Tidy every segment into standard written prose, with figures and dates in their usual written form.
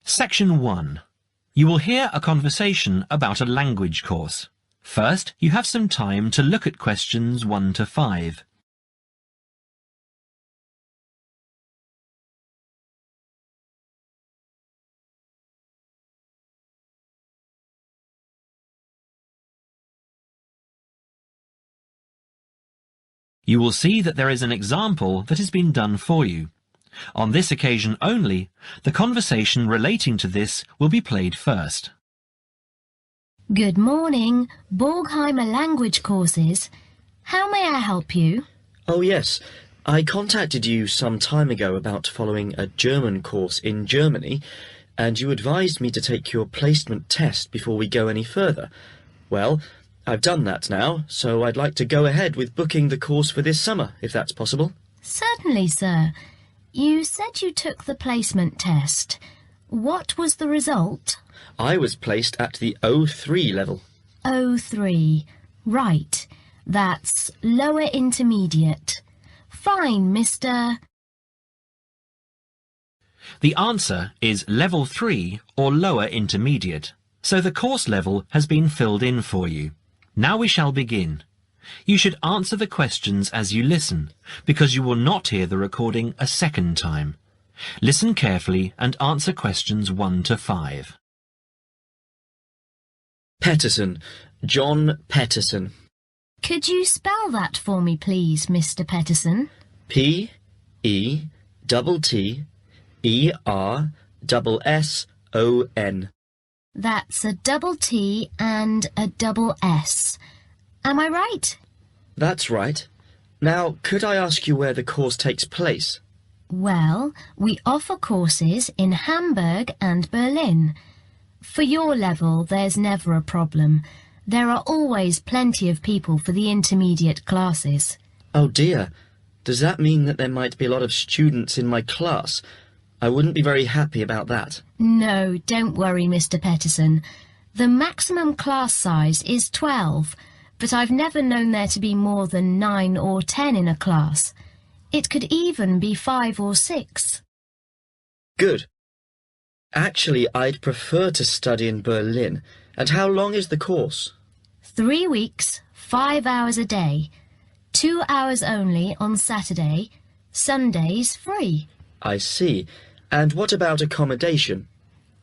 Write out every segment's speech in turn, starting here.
Section 1. You will hear a conversation about a language course. First, you have some time to look at questions 1 to 5. You will see that there is an example that has been done for you. On this occasion only, the conversation relating to this will be played first. Good morning, Borgheimer Language Courses. How may I help you? Oh yes, I contacted you some time ago about following a German course in Germany, and you advised me to take your placement test before we go any further. Well, I've done that now, so I'd like to go ahead with booking the course for this summer, if that's possible. Certainly, sir. You said you took the placement test. What was the result? I was placed at the O3 level. O3. Right. That's lower intermediate. Fine, Mr. The answer is level 3 or lower intermediate, so the course level has been filled in for you. Now we shall begin. You should answer the questions as you listen, because you will not hear the recording a second time. Listen carefully and answer questions 1 to 5. Petterson. John Petterson. Could you spell that for me, please, Mr. Petterson? P-E-T-T-E-R-S-S-O-N. That's a double T and a double S. Am I right? That's right. Now, could I ask you where the course takes place? Well, we offer courses in Hamburg and Berlin. For your level, there's never a problem. There are always plenty of people for the intermediate classes. Oh dear. Does that mean that there might be a lot of students in my class? I wouldn't be very happy about that. No, don't worry, Mr. Petterson. The maximum class size is 12, but I've never known there to be more than 9 or 10 in a class. It could even be 5 or 6. Good. Actually, I'd prefer to study in Berlin. And how long is the course? 3 weeks, 5 hours a day. 2 hours only on Saturday. Sundays free. I see. And what about accommodation?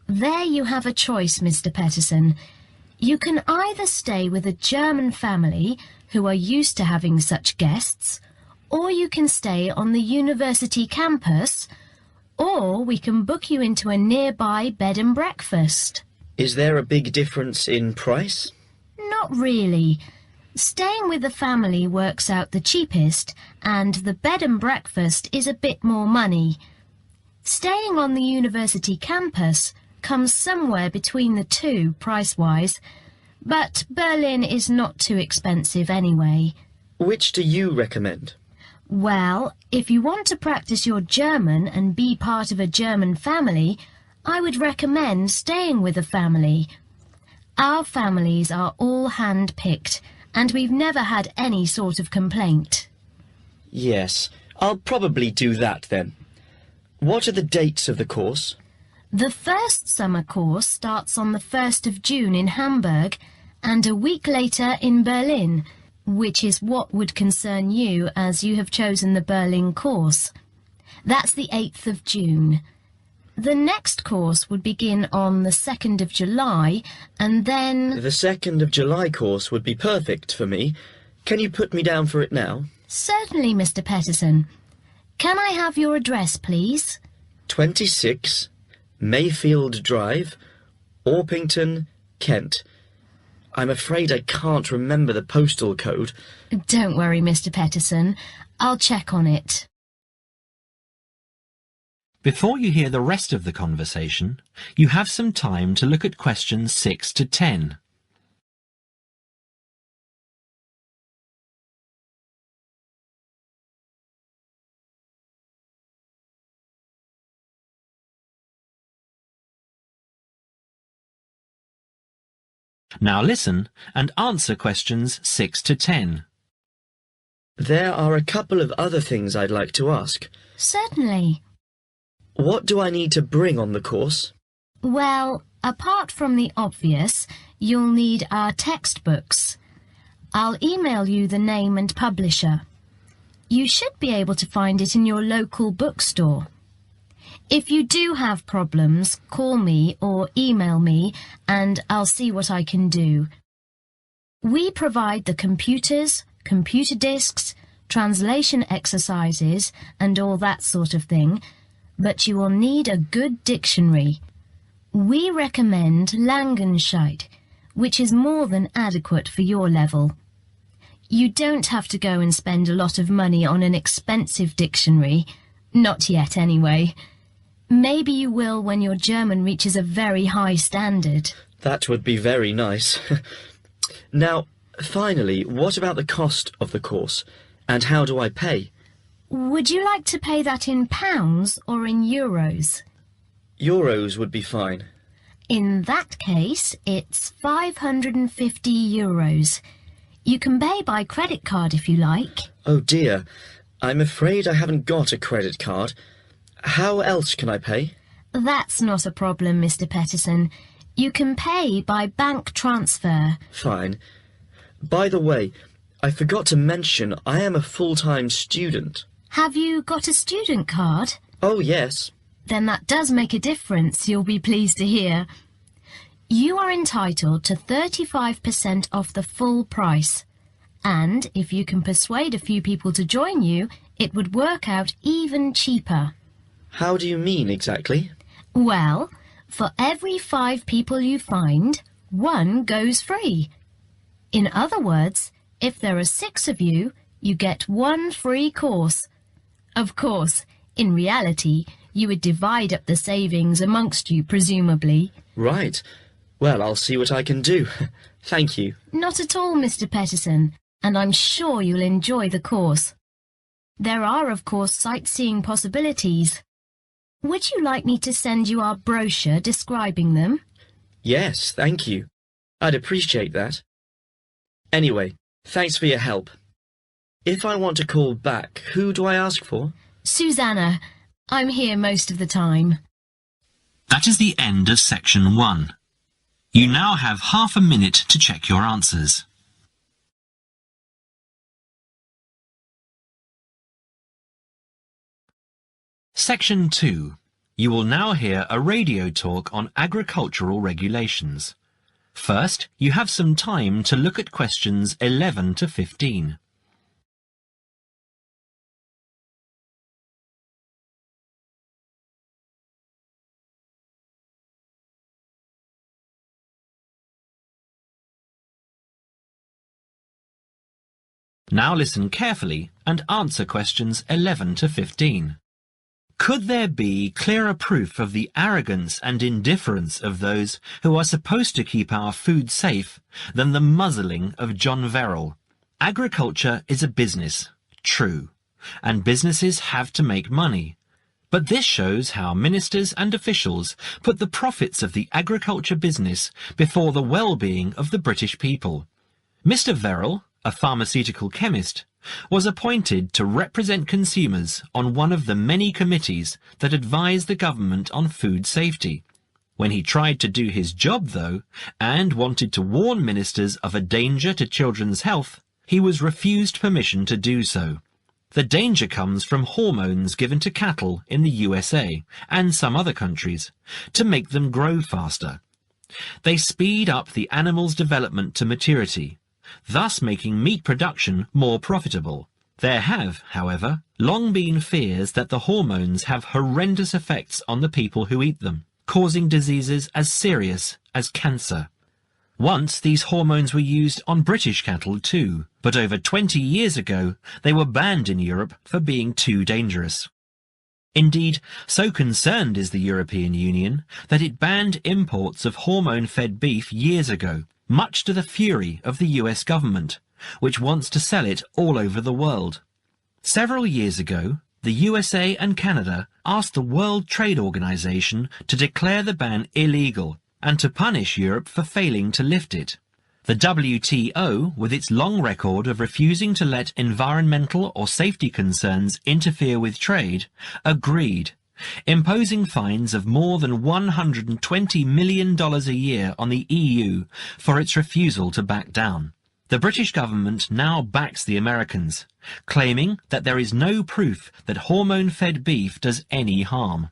There you have a choice, Mr. Petterson. You can either stay with a German family who are used to having such guests, or you can stay on the university campus, or we can book you into a nearby bed and breakfast. Is there a big difference in price? Not really. Staying with the family works out the cheapest, and the bed and breakfast is a bit more money. Staying on the university campus comes somewhere between the two price-wise, but Berlin is not too expensive anyway. Which do you recommend? Well, if you want to practice your German and be part of a German family, I would recommend staying with a family. Our families are all hand-picked, and we've never had any sort of complaint. Yes, I'll probably do that then. What are the dates of the course? The first summer course starts on the 1st of June in Hamburg and a week later in Berlin, which is what would concern you as you have chosen the Berlin course. That's the 8th of June. The next course would begin on the 2nd of July and then... The 2nd of July course would be perfect for me. Can you put me down for it now? Certainly, Mr. Petterson. Can I have your address, please? 26 Mayfield Drive, Orpington, Kent. I'm afraid I can't remember the postal code. Don't worry, Mr. Petterson. I'll check on it. Before you hear the rest of the conversation, you have some time to look at questions 6 to 10. Now listen and answer questions 6 to 10. There are a couple of other things I'd like to ask. Certainly. What do I need to bring on the course? Well, apart from the obvious, you'll need our textbooks. I'll email you the name and publisher. You should be able to find it in your local bookstore. If you do have problems, call me or email me and I'll see what I can do. We provide the computers, computer disks, translation exercises and all that sort of thing, but you will need a good dictionary. We recommend Langenscheidt, which is more than adequate for your level. You don't have to go and spend a lot of money on an expensive dictionary. Not yet, anyway. Maybe you will when your German reaches a very high standard. That would be very nice. Now, finally, what about the cost of the course? And how do I pay? Would you like to pay that in pounds or in euros? Euros would be fine. In that case, it's 550 euros. You can pay by credit card if you like. Oh dear, I'm afraid I haven't got a credit card. How else can I pay? That's not a problem, Mr. Peterson. You can pay by bank transfer. Fine. By the way, I forgot to mention I am a full-time student. Have you got a student card? Oh, yes. Then that does make a difference, you'll be pleased to hear. You are entitled to 35% off the full price. And if you can persuade a few people to join you, it would work out even cheaper. How do you mean exactly? Well, for every 5 people you find, 1 goes free. In other words, if there are 6 of you, you get 1 free course. Of course, in reality, you would divide up the savings amongst you, presumably. Right. Well, I'll see what I can do. Thank you. Not at all, Mr. Peterson, and I'm sure you'll enjoy the course. There are, of course, sightseeing possibilities. Would you like me to send you our brochure describing them? Yes, thank you. I'd appreciate that. Anyway, thanks for your help. If I want to call back, who do I ask for? Susanna. I'm here most of the time. That is the end of section 1. You now have half a minute to check your answers. Section 2. You will now hear a radio talk on agricultural regulations. First, you have some time to look at questions 11 to 15. Now listen carefully and answer questions 11 to 15. Could there be clearer proof of the arrogance and indifference of those who are supposed to keep our food safe than the muzzling of John Verrill? Agriculture is a business, true, and businesses have to make money. But this shows how ministers and officials put the profits of the agriculture business before the well-being of the British people. Mr. Verrill, a pharmaceutical chemist, was appointed to represent consumers on one of the many committees that advise the government on food safety. When he tried to do his job, though, and wanted to warn ministers of a danger to children's health, he was refused permission to do so. The danger comes from hormones given to cattle in the USA and some other countries to make them grow faster. They speed up the animal's development to maturity, thus making meat production more profitable. There have, however, long been fears that the hormones have horrendous effects on the people who eat them, causing diseases as serious as cancer. Once these hormones were used on British cattle too, but over 20 years ago they were banned in Europe for being too dangerous. Indeed, so concerned is the European Union that it banned imports of hormone-fed beef years ago, much to the fury of the US government, which wants to sell it all over the world. Several years ago, the USA and Canada asked the World Trade Organization to declare the ban illegal and to punish Europe for failing to lift it. The WTO, with its long record of refusing to let environmental or safety concerns interfere with trade, agreed imposing fines of more than $120 million a year on the EU for its refusal to back down. The British government now backs the Americans, claiming that there is no proof that hormone-fed beef does any harm.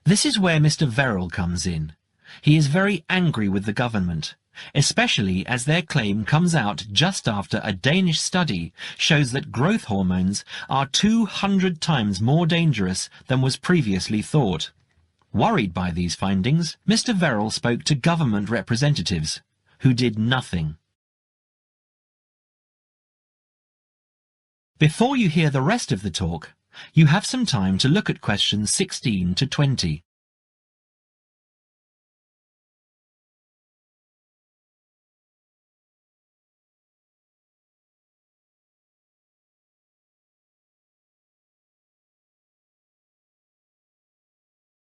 This is where Mr. Verrill comes in. He is very angry with the government, especially as their claim comes out just after a Danish study shows that growth hormones are 200 times more dangerous than was previously thought. Worried by these findings, Mr. Verrill spoke to government representatives, who did nothing. Before you hear the rest of the talk, you have some time to look at questions 16 to 20.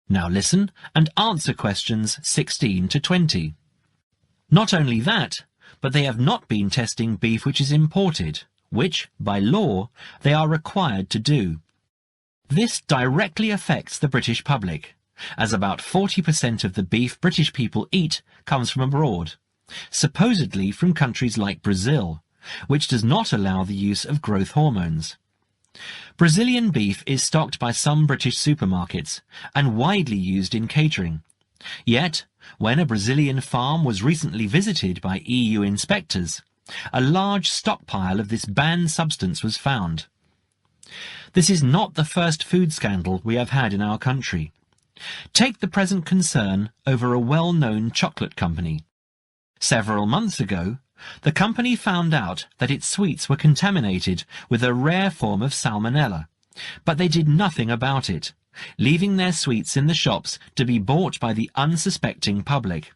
Now listen and answer questions 16 to 20. Not only that, but they have not been testing beef which is imported, which, by law, they are required to do. This directly affects the British public, as about 40% of the beef British people eat comes from abroad, supposedly from countries like Brazil, which does not allow the use of growth hormones. Brazilian beef is stocked by some British supermarkets and widely used in catering. Yet, when a Brazilian farm was recently visited by EU inspectors, a large stockpile of this banned substance was found. This is not the first food scandal we have had in our country. Take the present concern over a well-known chocolate company. Several months ago, the company found out that its sweets were contaminated with a rare form of salmonella, but they did nothing about it, leaving their sweets in the shops to be bought by the unsuspecting public.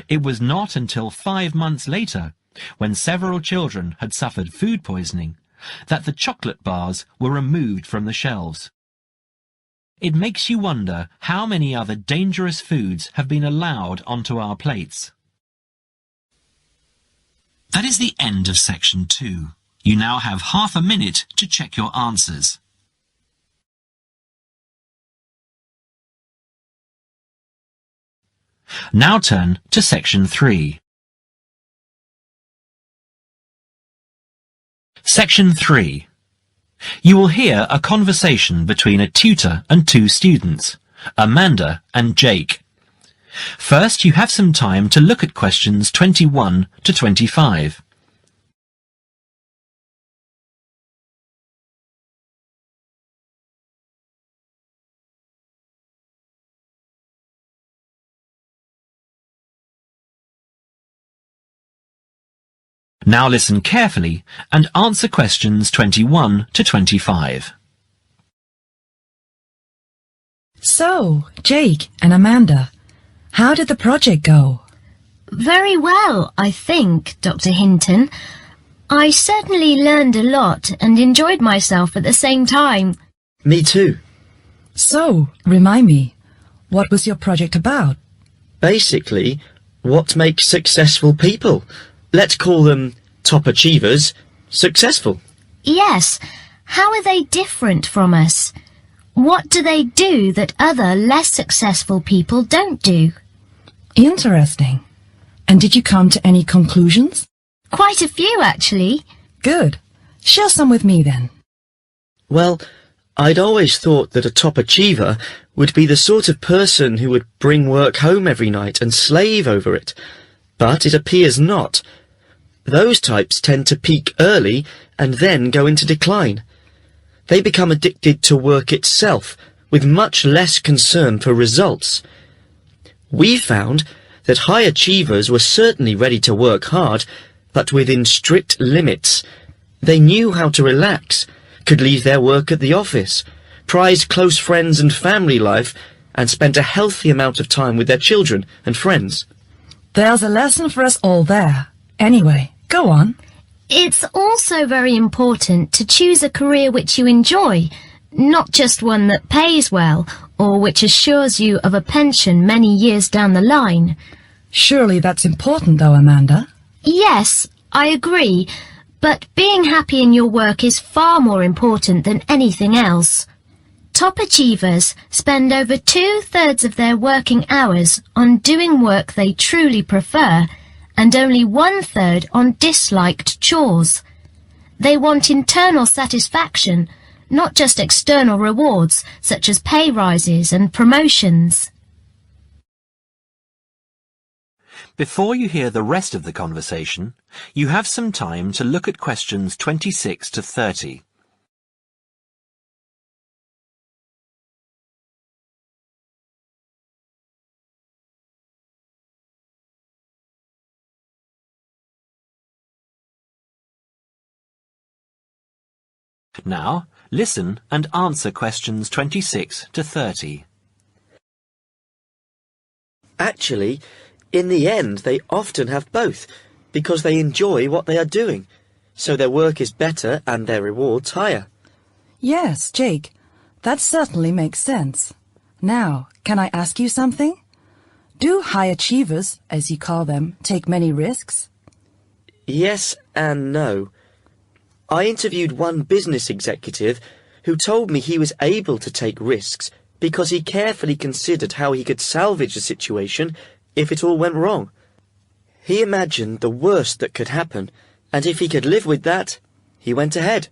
It was not until 5 months later, when several children had suffered food poisoning, that the chocolate bars were removed from the shelves. It makes you wonder how many other dangerous foods have been allowed onto our plates. That is the end of section 2. You now have half a minute to check your answers. Now turn to section 3. Section 3. You will hear a conversation between a tutor and 2 students, Amanda and Jake. First, you have some time to look at questions 21 to 25. Now listen carefully and answer questions 21 to 25. So, Jake and Amanda, how did the project go? Very well, I think, Dr. Hinton. I certainly learned a lot and enjoyed myself at the same time. Me too. So, remind me, what was your project about? Basically, what makes successful people? Let's call them top achievers successful. Yes. How are they different from us? What do they do that other less successful people don't do? Interesting. And did you come to any conclusions? Quite a few, actually. Good. Share some with me then. Well, I'd always thought that a top achiever would be the sort of person who would bring work home every night and slave over it. But it appears not. Those types tend to peak early and then go into decline. They become addicted to work itself, with much less concern for results. We found that high achievers were certainly ready to work hard, but within strict limits. They knew how to relax, could leave their work at the office, prize close friends and family life, and spent a healthy amount of time with their children and friends. There's a lesson for us all there. Anyway, go on. It's also very important to choose a career which you enjoy, not just one that pays well or which assures you of a pension many years down the line. Surely that's important though, Amanda. Yes, I agree, but being happy in your work is far more important than anything else. Top achievers spend over 2/3 of their working hours on doing work they truly prefer and only 1/3 on disliked chores. They want internal satisfaction, not just external rewards such as pay rises and promotions. Before you hear the rest of the conversation, you have some time to look at questions 26 to 30. Now, listen and answer questions 26 to 30. Actually, in the end, they often have both, because they enjoy what they are doing, so their work is better and their rewards higher. Yes, Jake, that certainly makes sense. Now, can I ask you something? Do high achievers, as you call them, take many risks? Yes and no. I interviewed one business executive who told me he was able to take risks because he carefully considered how he could salvage the situation if it all went wrong. He imagined the worst that could happen, and if he could live with that, he went ahead.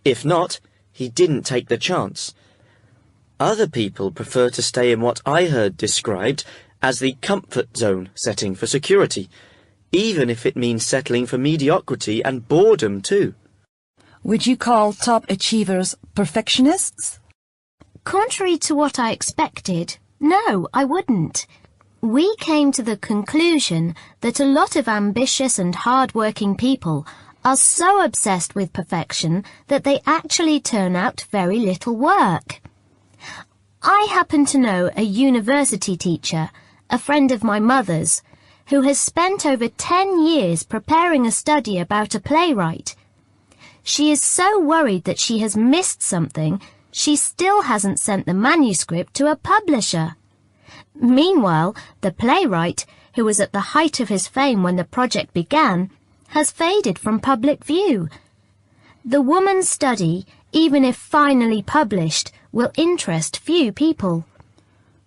If not, he didn't take the chance. Other people prefer to stay in what I heard described as the comfort zone setting for security, even if it means settling for mediocrity and boredom too. Would you call top achievers perfectionists? Contrary to what I expected, no, I wouldn't. We came to the conclusion that a lot of ambitious and hard-working people are so obsessed with perfection that they actually turn out very little work. I happen to know a university teacher, a friend of my mother's, who has spent over 10 years preparing a study about a playwright. She is so worried that she has missed something, she still hasn't sent the manuscript to a publisher. Meanwhile, the playwright, who was at the height of his fame when the project began, has faded from public view. The woman's study, even if finally published, will interest few people.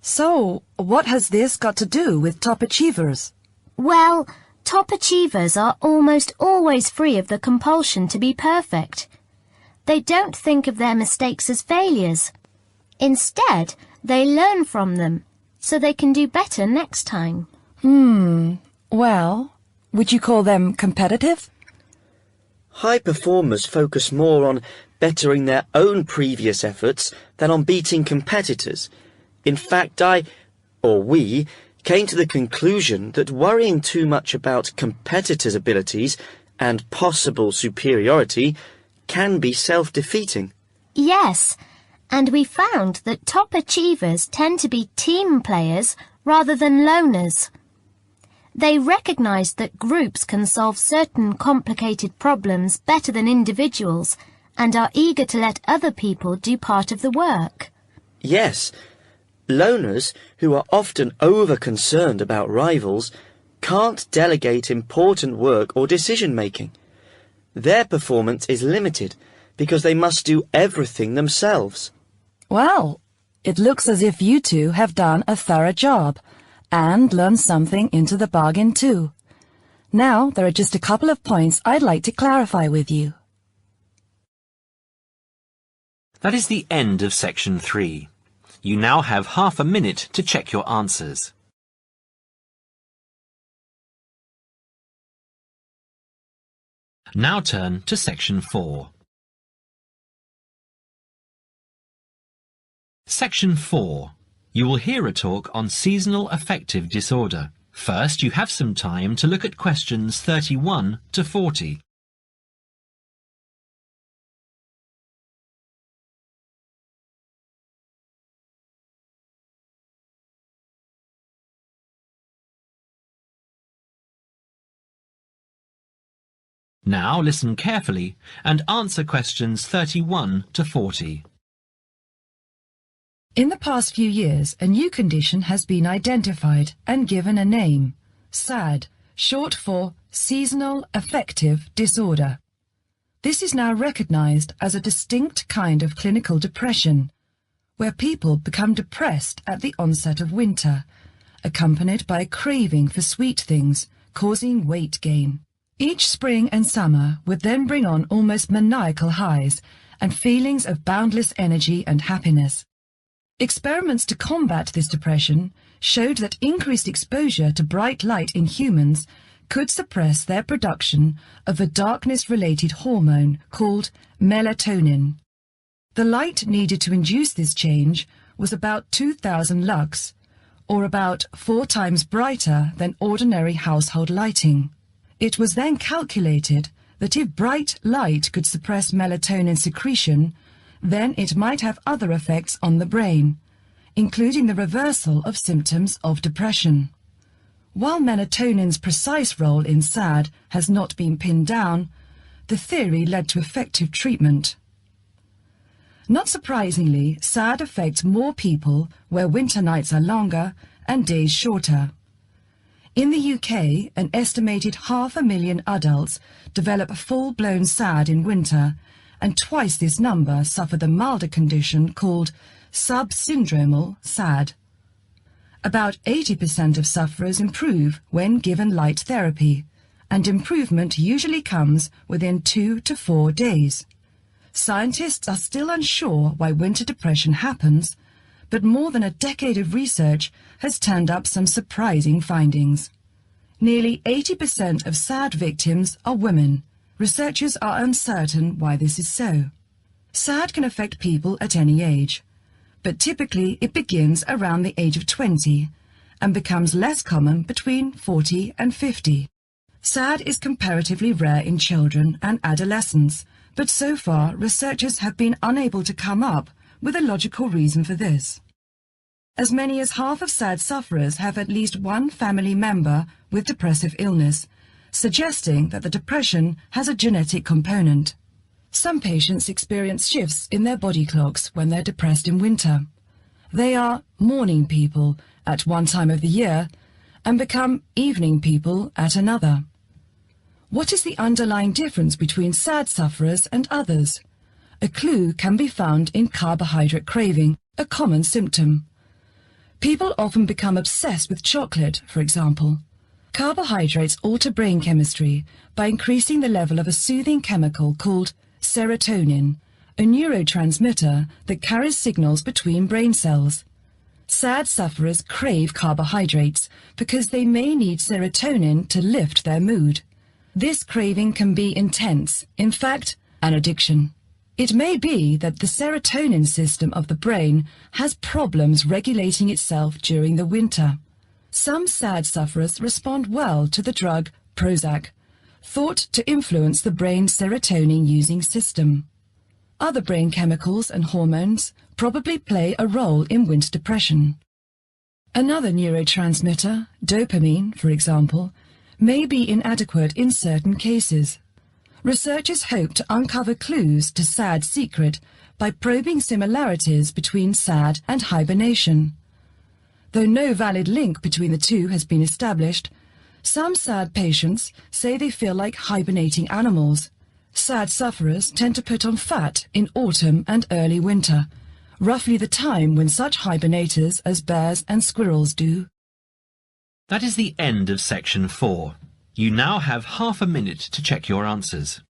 So, what has this got to do with top achievers? Well, top achievers are almost always free of the compulsion to be perfect. They don't think of their mistakes as failures. Instead, they learn from them, so they can do better next time. Well, would you call them competitive? High performers focus more on bettering their own previous efforts than on beating competitors. In fact, we, came to the conclusion that worrying too much about competitors' abilities and possible superiority can be self-defeating. Yes, and we found that top achievers tend to be team players rather than loners. They recognize that groups can solve certain complicated problems better than individuals and are eager to let other people do part of the work. Yes, loners, who are often over-concerned about rivals, can't delegate important work or decision-making. Their performance is limited because they must do everything themselves. Well, it looks as if you two have done a thorough job and learned something into the bargain too. Now, there are just a couple of points I'd like to clarify with you. That is the end of section 3. You now have half a minute to check your answers. Now turn to section 4. Section 4. You will hear a talk on seasonal affective disorder. First, you have some time to look at questions 31 to 40. Now listen carefully and answer questions 31 to 40. In the past few years, a new condition has been identified and given a name, SAD, short for Seasonal Affective Disorder. This is now recognized as a distinct kind of clinical depression. where people become depressed at the onset of winter, accompanied by a craving for sweet things, causing weight gain. Each spring and summer would then bring on almost maniacal highs and feelings of boundless energy and happiness. Experiments to combat this depression showed that increased exposure to bright light in humans could suppress their production of a darkness-related hormone called melatonin. The light needed to induce this change was about 2,000 lux, or about 4 times brighter than ordinary household lighting. It was then calculated that if bright light could suppress melatonin secretion, then it might have other effects on the brain, including the reversal of symptoms of depression. While melatonin's precise role in SAD has not been pinned down, the theory led to effective treatment. Not surprisingly, SAD affects more people where winter nights are longer and days shorter. In the UK, an estimated 500,000 adults develop full-blown SAD in winter, and twice this number suffer the milder condition called subsyndromal SAD. About 80% of sufferers improve when given light therapy, and improvement usually comes within 2 to 4 days. Scientists are still unsure why winter depression happens, but more than a decade of research has turned up some surprising findings. Nearly 80% of SAD victims are women. Researchers are uncertain why this is so. SAD can affect people at any age, but typically it begins around the age of 20 and becomes less common between 40 and 50. SAD is comparatively rare in children and adolescents, but so far researchers have been unable to come up with a logical reason for this. As many as half of SAD sufferers have at least one family member with depressive illness, suggesting that the depression has a genetic component. Some patients experience shifts in their body clocks when they're depressed in winter. They are morning people at one time of the year and become evening people at another. What is the underlying difference between SAD sufferers and others? A clue can be found in carbohydrate craving, a common symptom. People often become obsessed with chocolate, for example. Carbohydrates alter brain chemistry by increasing the level of a soothing chemical called serotonin, a neurotransmitter that carries signals between brain cells. SAD sufferers crave carbohydrates because they may need serotonin to lift their mood. This craving can be intense, in fact, an addiction. It may be that the serotonin system of the brain has problems regulating itself during the winter. Some SAD sufferers respond well to the drug Prozac, thought to influence the brain's serotonin-using system. Other brain chemicals and hormones probably play a role in winter depression. Another neurotransmitter, dopamine, for example, may be inadequate in certain cases. Researchers hope to uncover clues to SAD's secret by probing similarities between SAD and hibernation. Though no valid link between the two has been established, some SAD patients say they feel like hibernating animals. SAD sufferers tend to put on fat in autumn and early winter, roughly the time when such hibernators as bears and squirrels do. That is the end of section 4. You now have half a minute to check your answers.